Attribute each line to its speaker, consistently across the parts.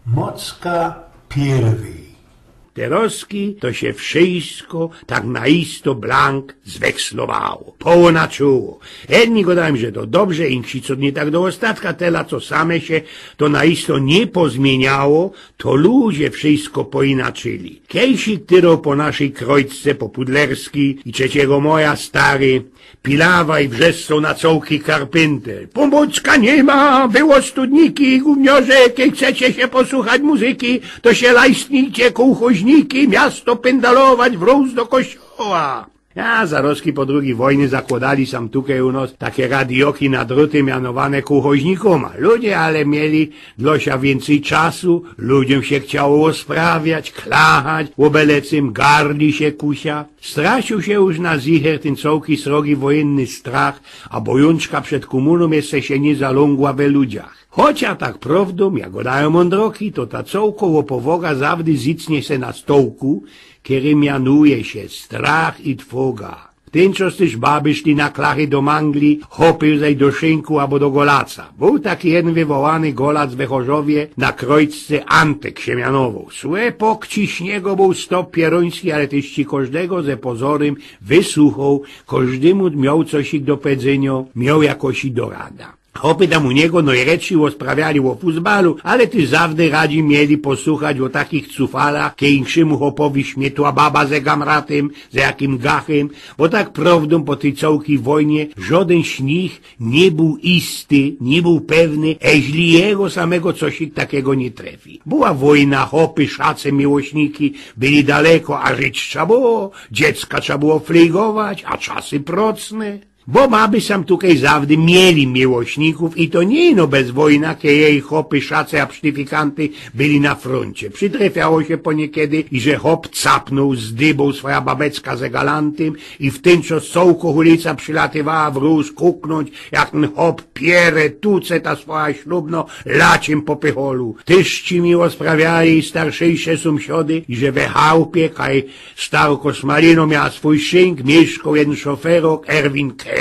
Speaker 1: Mocka pierwi.
Speaker 2: Teroski to się wszystko tak naisto blank zwekslowało, połonaczyło. Jedni gadają, że to dobrze, inksi co nie tak do ostatka, tela co same się to naisto nie pozmieniało, to ludzie wszystko poinaczyli. Kiejsik tyro po naszej krojce, po Pudlerski i 3 maja stary, Pilawa i wrzeszczą na cołki Karpenter. Pomocka nie ma, było studniki, gówniorze, jak chcecie się posłuchać muzyki, to się lajstnijcie, kołchoźniki, miasto pędalować wróz do kościoła. A zaroski po II wojnie zakładali sam tutaj u nas takie radioki na druty mianowane kuchoźnikoma. Ludzie ale mieli dlosia więcej czasu, ludziom się chciało sprawiać, klachać, łobelecym gardli się kusia. Stracił się już na zicher ten cołki srogi wojenny strach, a bojączka przed komuną jeszcze się nie zalągła we ludziach. Chociaż tak prawdą, jak godają mądroki, to ta cołko łopowoga zawdy zicnie se na stołku, który mianuje się strach i trwoga. Ten czas też baby szli na klachy do mangli, chopił zaj do szynku albo do golaca. Był taki jeden wywołany golac we Chorzowie na krojce Antek się mianował. Słepok ciśniego był stop pieroński, ale też ci każdego ze pozorem wysłuchał, każdemu miał coś do powiedzenia, miał jakoś i do rada. Chopy tam u niego najredsi sprawiali o futbalu, ale ty zawdy radzi mieli posłuchać o takich cufalach, kie inszymu chopowi śmietła baba ze gamratem, ze jakim gachem, bo tak prawdą po tej całej wojnie żaden z nich nie był isty, nie był pewny, eźli jego samego coś takiego nie trefi. Była wojna, chopy, szace, miłośniki byli daleko, a żyć trzeba było, dziecka trzeba było fligować, a czasy procne. Bo baby sam tutaj zawdy mieli miłośników i to nie no bez wojna, kie jej chopy, szace, a psztyfikanty byli na froncie. Przytrafiało się poniekiedy i że hop capnął z dybą swoja babecka ze galantem i w ten czas sołko ulica przylatywała w róz kuknąć, jak ten hop pierę tuce ta swoja ślubno laciem po pycholu. Tyżci miło sprawiali starszejsze sąsiody i że we chałupie, kaj starko Smalino miała swój szynk, mieszkał jeden szoferok, Erwin Kreta.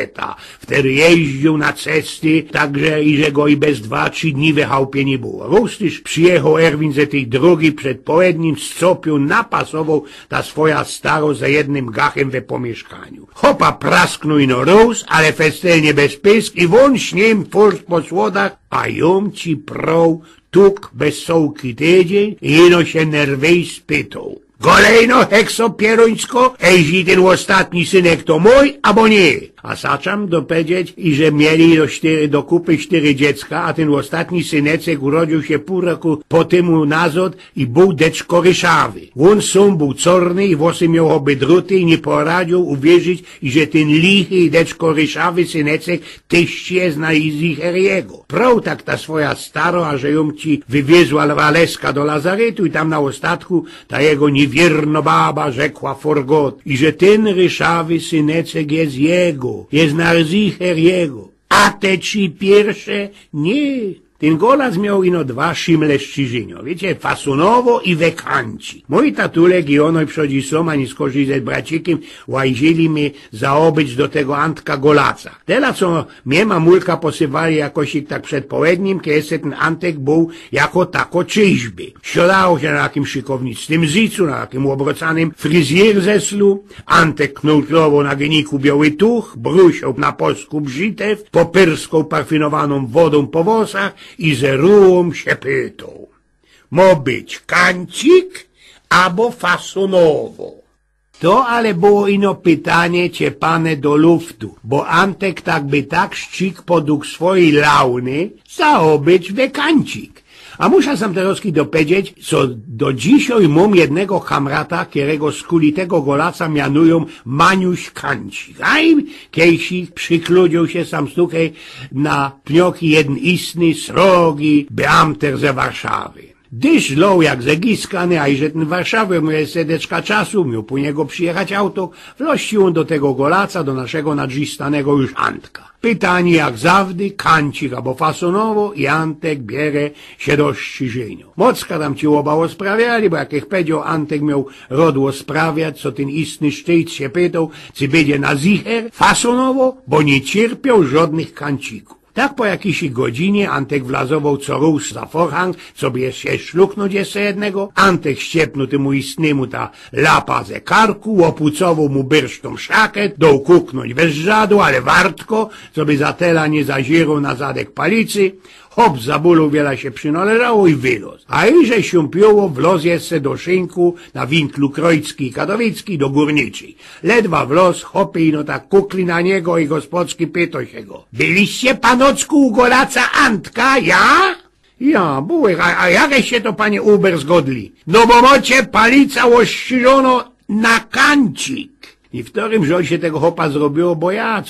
Speaker 2: Wtedy jeździł na cesty, także i że go i bez 2-3 dni we chałupie nie było. Róż przyjechał Erwin ze tej drogi przed południem, scopił, napasował ta swoja staro za jednym gachem we pomieszkaniu. Hopa prasknął ino róż, ale festelnie bez pysk i won śniem furt po słodach, a ją ci prął tuk bez sołki tydzień i ino się nerwej spytał. Kolejno, hekso pierońsko, ejzi ten ostatni synek to mój, albo nie. A saczam dopowiedzieć, i że mieli do kupy 4 dziecka, a ten ostatni synecek urodził się pół roku po temu nazad i był deczko ryszawy. On sam był czarny i włosy miał obydruty i nie poradził uwierzyć, i że ten lichy i deczko ryszawy synecek też jest na Iziheriego. Prał tak ta swoja staro, a że ją ci wywiezła Waleska do lazaretu i tam na ostatku ta jego niewierno baba rzekła forgot, i że ten ryszawy synecek jest jego. Jest na Iziheriego, a te 3 pierwsze nie. Ten golac miał ino 2 szymle szczyżynio, wiecie, Fasunowo i Wekanci. Moi tatulek i ono przodzi są, ani skorzy ze bracikiem, łajzili mi zaobyć do tego Antka golaca. Teraz co mnie mamulka posywali jakoś tak przed południem, kiedy ten Antek był jako tako czyźby. Siadało się na takim szykownictwym zycu, na takim obrocanym fryzjerzeslu. Antek knątlowo na geniku biały tuch, brusiał na polsku brzytew, popyrską parfinowaną wodą po włosach, i zerułom się pytał. Mo być kancik albo Fasunowo. To ale było ino pytanie ciepane do luftu, bo Antek tak by tak szczyk podług swojej launy zaobyć wekancik. A muszę sam teraz dopowiedzieć, co do dzisiaj mam jednego kamrata, którego z kulitego golaca mianują Maniuś Kancik. A im kiejsik przykludził się sam stukaj na pnioki jeden istny, srogi beamter ze Warszawy. Dyż loł jak zegiskany, a i że ten Warszawy mu jest sedeczka czasu, miał po niego przyjechać auto, wlościł on do tego golaca, do naszego nadrzystanego już Antka. Pytanie jak zawdy, kancik albo Fasunowo i Antek bierze się do szczyżeniu. Mocka tam ci oba sprawiali, bo jak powiedział, Antek miał rodło sprawiać, co ten istny szczyt się pytał, czy będzie na zicher Fasunowo, bo nie cierpiał żadnych kancików. Tak po jakiejś godzinie Antek wlazował co rusz za forhang, co by się szluknąć jeszcze jednego. Antek ściepnął temu istnemu ta lapa ze karku, łopucował mu byrsztą szaket, dał kuknąć bez żadu, ale wartko, co by za tela nie zazierał na zadek palicy. Hop, zabólał, wiele się przynależało i wylos. A iże się piło, wloz jeszcze do szynku na winklu Krojcki i Katowicki do Górniczej. Ledwa wloz, hopy ino tak kukli na niego i gospodski pytał się go. Byliście panocku u golaca Antka, ja? Ja, bułek, a jakże się to panie Uber zgodli? No bo mocie palica ościelono na kancik. I w którym rząd się tego hopa zrobiło, bo ja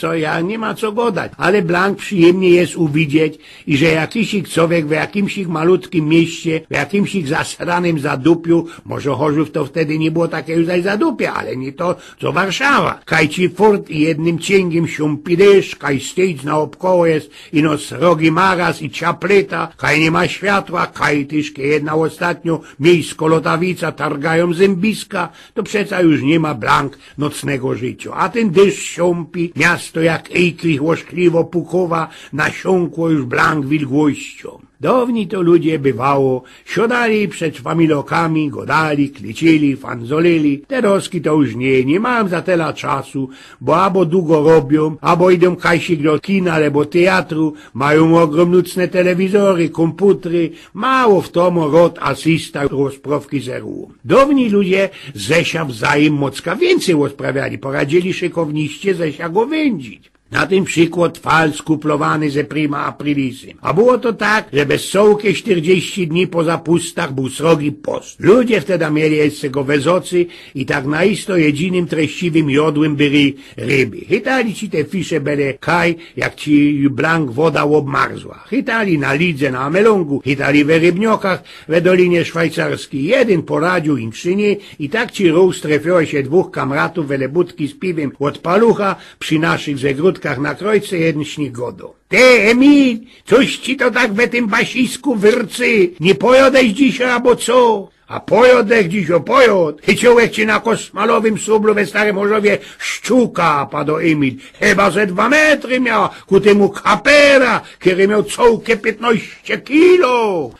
Speaker 2: nie ma co godać. Ale Blank przyjemnie jest uwidzieć, i że jakiś człowiek w jakimś malutkim mieście, w jakimś zasranym zadupiu, może Chorzów to wtedy nie było takie już zadupie, ale nie to, co Warszawa. Kaj ci furt i jednym cięgiem siąpi deszcz, kaj stejc naokoło jest, ino srogi maraz i ciapryta, kaj nie ma światła, kaj tyżkie jedna ostatnio miejsko lotawica targają zębiska, to przeca już nie ma Blank nocnego życia. A ten deszcz siąpi, miasto jak ejklich łoszkliwo pukowa, nasiąkło już Blank wilgłością. Dawniej to ludzie bywało, siadali przed familokami, godali, klicili, fanzolili. Teroski to już nie mam za tyle czasu, bo albo długo robią, albo idą kajsik do kina, albo teatru, mają ogromnucne telewizory, komputery, mało w tomu rod asysta rozprawki zerują. Dawniej ludzie zesia wzajem mocka więcej rozprawiali, poradzili szykowniście zesia go wędzić. Na ten przykład fal skuplowany ze prima aprilisem. A było to tak, że bez sołkie 40 dni po zapustach był srogi post. Ludzie wtedy mieli jeszcze go wezocy i tak naisto jedynym treściwym jodłem byli ryby. Chytali ci te fisze bele kaj, jak ci Blank woda obmarzła. Chytali na lidze, na amelongu, chytali we rybniokach, we Dolinie Szwajcarskiej. Jeden poradził im nie i tak ci róż trafiło się dwóch kamratów wele budki z piwem od palucha przy naszych zegródkach na Krojce jeden śnigodo. Ty, Emil, coś ci to tak we tym basisku wyrcy, nie pojodeś dzisiaj, albo co? A pojodech dziś opojod, chyciołek ci na kosmalowym sublu we Starym Chorzowie szczuka, padł Emil, chyba ze 2 metry miała, ku temu kapera, który miał cołkę 15 kilo.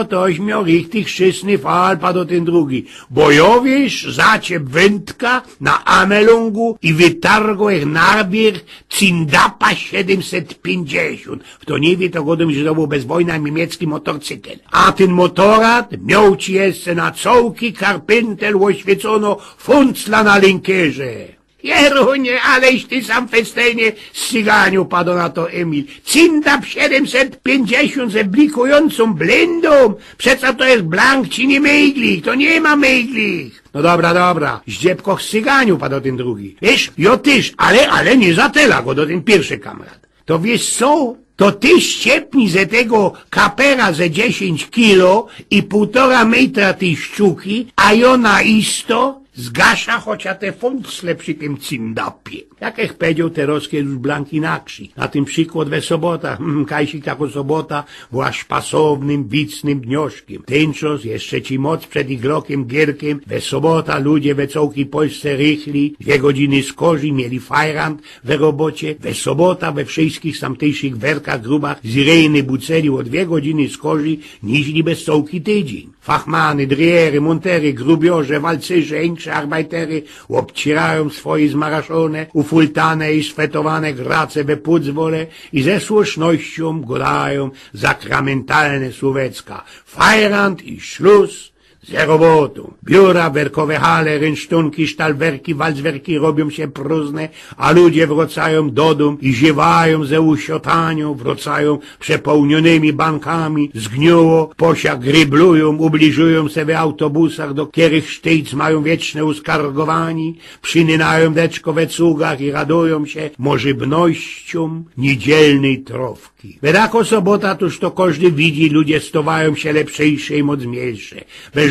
Speaker 2: Toś miał richtig szysny fal, padł ten drugi. Bojowisz, zacie wędka na amelungu i wytargo ich nabir Cindapa 750. W to nie wie, to godem, że to był bez wojna niemiecki motorcykel. A ten motorad miał ci jeszcze na cołki karpintel oświecono funcla na linkierze. Jerunie, aleś ty sam festejnie z cyganiu, padł na to Emil. Cindap 750 ze blikującą blendą. Przeca to jest Blank, ci nie mejglich, to nie ma mejglich. No dobra, zdziebko z cyganiu, padł ten drugi. Wiesz, jo tyż, ale nie zatela go do ten pierwszy kamrat. To wiesz co? To ty ściepnij ze tego kapera ze 10 kilo i 1,5 metra tej szczuki, a jo na isto zgasza chociaż te funksle przy tym cindapie. Jakech powiedział teroskie już Blank inakszy. Na tym przykład we sobotach, kajsik tako sobota była szpasownym, wicnym dnioszkiem. Tęczos, jeszcze ci moc przed iglokiem gierkiem, we sobota ludzie we całej Polsce rychli, 2 godziny z kozi, mieli fajrant we robocie, we sobota we wszystkich tamtejszych werkach grubach z rejny buceli o 2 godziny z kozi, niźli bez całki tydzień. Fachmany, driery, montery, grubiorze, walcerze, incze arbeitery obcierają swoje zmaraszone, ufultane i sfetowane grace we pudzwole i ze słusznością gadają zakramentalne słówecka. Fajrant i szluz ze robotą. Biura, werkowe hale, rynsztunki, sztalwerki, walzwerki robią się próżne, a ludzie wracają do domu i ziewają ze usiotanią, wracają przepełnionymi bankami, zgniło, posia gryblują, ubliżują se w autobusach, do których sztyc mają wieczne uskargowani, przynynają deczko we cugach i radują się możebnością niedzielnej trofki. Wedako sobota, tuż to każdy widzi, ludzie stowają się lepszejsze i mocniejsze.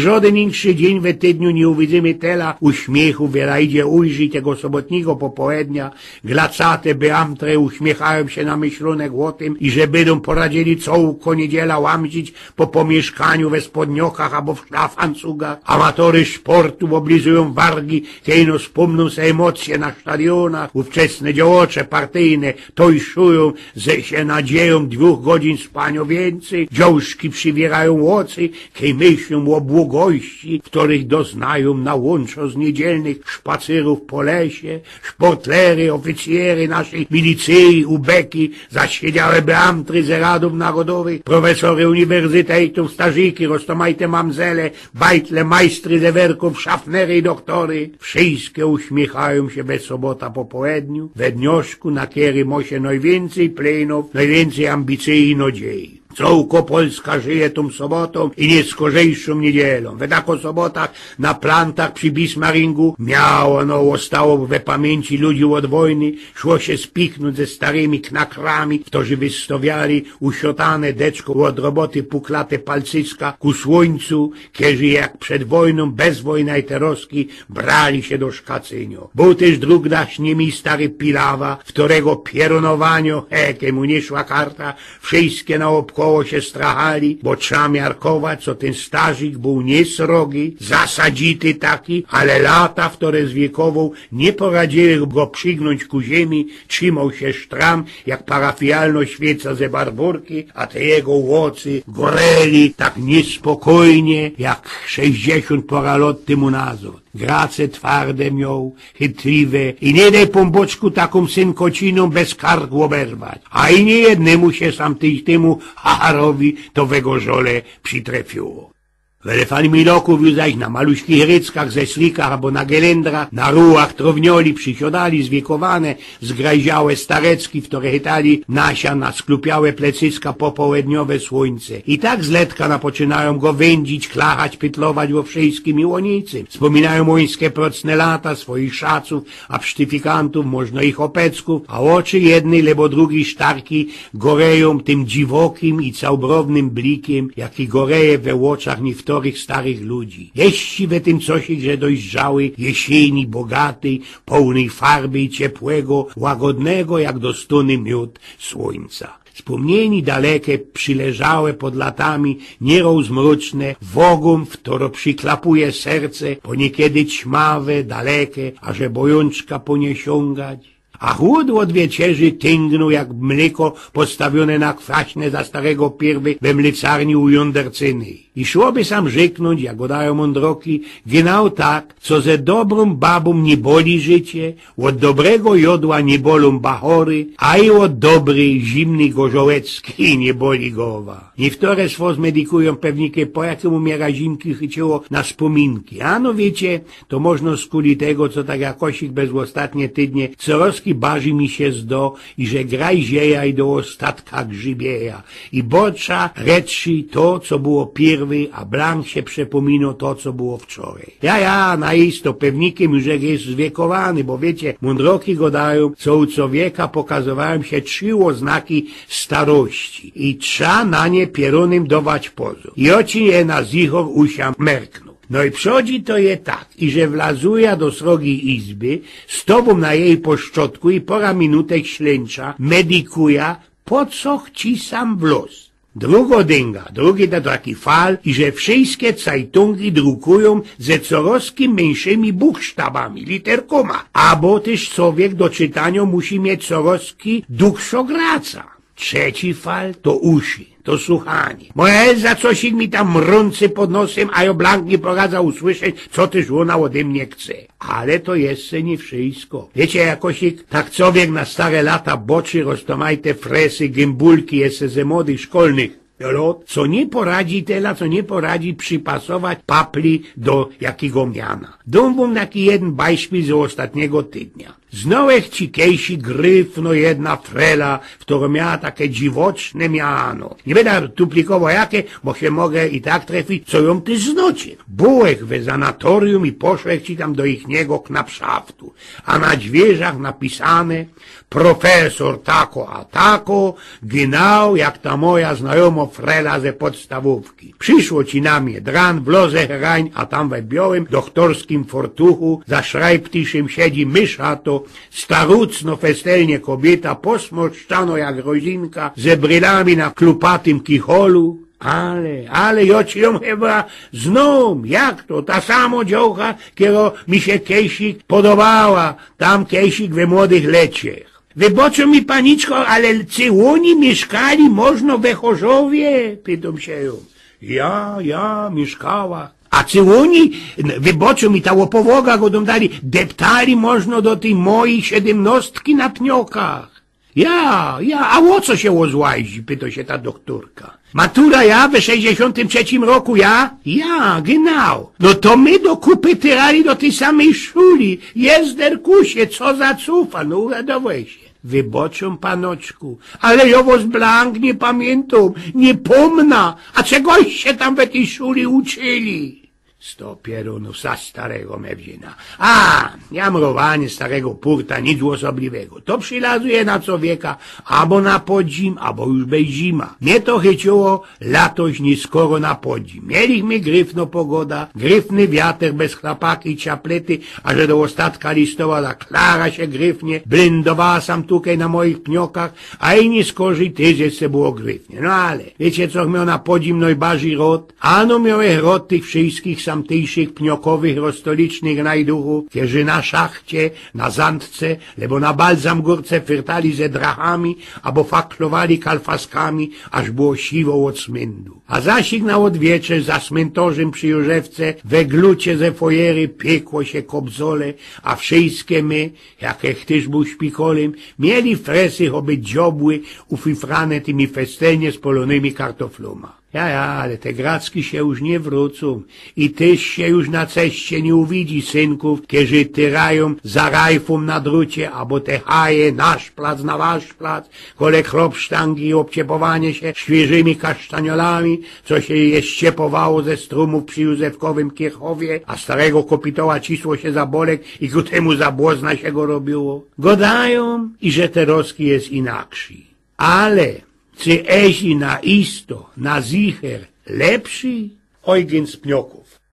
Speaker 2: Żaden inszy dzień we tydniu nie uwidzimy tela uśmiechu, wiele idzie ujrzeć tego sobotniego popołudnia. Glacate beamtre uśmiechają się na myślunek o tym i że będą poradzili całą niedziela łamdzić po pomieszkaniu we spodniokach albo w szlafancugach. Amatory sportu oblizują wargi, kiedy wspomną se emocje na stadionach. Ówczesne działacze partyjne tojszują, że się nadzieją dzieją 2 godzin spania więcej, dziążki przywierają oczy, kiedy myślą o błogości, których doznają na łączo z niedzielnych szpacerów po lesie, szportlery, oficjery naszej milicji, ubeki, zasiedziałe beamtry z Radów Narodowych, profesory uniwersytetów, stażyki, roztomajte mamzele, bajtle, majstry zewerków, szafnery i doktory. Wszystkie uśmiechają się we sobota po południu, we dnioszku na kiery mosie najwięcej plenów, najwięcej ambicji i nadziei. Całko Polska żyje tą sobotą i nieskorzejszą niedzielą. We tako sobotach na plantach przy Bismaringu ostało we pamięci ludzi od wojny, szło się spiknąć ze starymi knakrami, którzy wystawiali usiotane deczko od roboty puklate palcyska ku słońcu, kiedy jak przed wojną bez wojna i teroski brali się do szkacynio. Był też drug nasz niemi stary Pilawa, w którego pieronowaniu, mu nie szła karta, wszystkie naokoło się strachali, bo trzeba miarkować, co ten starzyk był nie srogi, zasadzity taki, ale lata, w które z wiekową nie poradziły go przygnąć ku ziemi, trzymał się sztram, jak parafialno świeca ze barburki, a te jego łocy goreli tak niespokojnie, jak 60 pora lat temu nazad. Grace twarde miał, chytliwe i nie daj pomboczku taką synkociną bez karku oberwać. A i nie jednemu się sam temu Haharowi to wego żole przytrefiło. W Elefantmiloku zaś na maluśkich ryckach ze slikach albo na gelendrach, na rułach trownioli przysiadali zwiekowane, zgrajziałe starecki, w które chytali nasia na sklupiałe plecyska popołudniowe słońce. I tak z letka napoczynają go wędzić, klachać, pytlować o wszystkim i łonicy. Wspominają mońskie procne lata, swoich szaców, a psztyfikantów, można ich opecków, a oczy jednej lebo drugiej sztarki goreją tym dziwokim i całbrownym blikiem, jaki goreje we oczach niektórych starych ludzi. Jeści we tym cosik, że dojrzały, jesieni, bogatej, pełnej farby i ciepłego, łagodnego jak dostojny miód słońca. Wspomnieni dalekie, przyleżałe pod latami, nierozmroczne, wogom, w któro przyklapuje serce, po niekiedy ćmawe, dalekie, aże bojączka po nie siągać. A chłód od wieczerzy tęgnął jak mleko postawione na kwaśne za starego pierwy we mlecarni u Jądercyny. I szłoby sam rzeknąć, jak godają mądroki, genau tak, co ze dobrą babą nie boli życie, od dobrego jodła nie bolą bachory, a i od dobrej, zimnej gorzołeckiej nie boli głowa. Niektóre swo zmedikują pewnikie, po jakim umiera zimki chyciło na wspominki. Ano wiecie, to można skuli tego, co tak jakosik bez ostatnie tydnie, co baży mi się zdo i że graj zieja i do ostatka grzybieja. I bocza reczy to, co było pierwy, a blank się przepomino to, co było wczoraj. Naisto pewnikiem już jest zwiekowany, bo wiecie, mądroki godają, co u człowieka pokazywałem się 3 oznaki starości i trza na nie pierunem dawać pozór. I oci je na zichor usia merkną. No i przychodzi to je tak, i że wlazuje do srogiej izby, z tobą na jej poszczotku i pora minutek ślęcza, medikuja, po co chci sam w los. Drugi to taki fal, i że wszystkie cajtungi drukują ze coraz mniejszymi buchsztabami, literkoma, abo też człowiek do czytania musi mieć coraz duchszograca. Trzeci fal to uszy. To słuchanie. Moja Elza cosik mi tam mrący pod nosem, a ja blank nie poradza usłyszeć, co też ona ode mnie chce. Ale to jeszcze nie wszystko. Wiecie, jakosik, tak człowiek na stare lata boczy roztomajte fresy, gębulki jeszcze ze młodych szkolnych. Co nie poradzi tela, co nie poradzi przypasować papli do jakiego miana. Dam wam taki jeden bajszpil z ostatniego tydnia. Znałech ci kejsi gryfno jedna frela, która miała takie dziwoczne miano. Nie będę duplikował jakie, bo się mogę i tak trafić, co ją ty znocie. Byłech we sanatorium i poszłech ci tam do ichniego knapszaftu, a na drzwiach napisane profesor tako a tako, genau jak ta moja znajoma frela ze podstawówki. Przyszło ci na mnie dran w loze herań, a tam we białym doktorskim fortuchu za szrajptiszem siedzi myszato, starucno festelnie kobieta, posmoszczano jak rozinka, ze brylami na klupatym kicholu. Ale ja ci ją chyba znam, jak to, ta samo dziołcha, kiero mi się kejsik podobała, tam kejsik we młodych leciech. Wyboczą mi paniczko, ale czy oni mieszkali można we Chorzowie? Pytam się ją. Ja, mieszkała. A czy oni, wyboczą mi ta opowoga, go dali, deptali można do tej mojej 17 na pniokach. A o co się ozłazi, pyta się ta doktorka. Matura ja we 63 roku, ja, genau. No to my do kupy tyrali do tej samej szuli. Jezderkusie, co za cufa, no uradowaj się. Wyboczą panoczku, ale ja was blank nie pamiętam, nie pomna, a czegoś się tam w tej szuli uczyli. Sto pierunów za starego mewzina. Jamrowanie starego purta, nic osobliwego. To przylazuje na człowieka, albo na podzim, albo już bez zima. Mnie to chyciło latoś nie skoro na podzim. Mieliśmy gryfno pogoda, gryfny wiater bez chlapaki i czaplety, a że do ostatka listopada Klara się gryfnie, blindowała sam tukaj na moich pniokach, a i nie skorzy tydzień se było gryfnie. No ale, wiecie co miał na podzim najbardziej rod? Ano miałeś rod tych wszystkich tamtejszych pniokowych rozstolicznych najduchów, którzy na szachcie, na zandce, lebo na Balzamgórce fyrtali ze drachami, albo faklowali kalfaskami, aż było siwo od smyndu. A zasik na odwiecze za cmentarzem przy Jórzewce, we glucie ze fojery piekło się kobzole, a wszystkie my, jakich tyż był szpikolem, mieli fresy choby dziobły ufifrane tymi festenie z polonymi kartofloma. Ale te gracki się już nie wrócą i tyś się już na ceście nie uwidzi synków, którzy tyrają za rajfum na drucie, albo te haje nasz plac na wasz plac, kole chlopsztangi i obciepowanie się świeżymi kasztaniolami, co się je ściepowało ze strumów przy Józefkowym Kierchowie, a starego kopitoła cisło się za bolek i ku temu za błozna się go robiło. Godają i że te roski jest inakszy. Ale czy ezi na isto, na zicher lepszy? Eugen z Pnioków.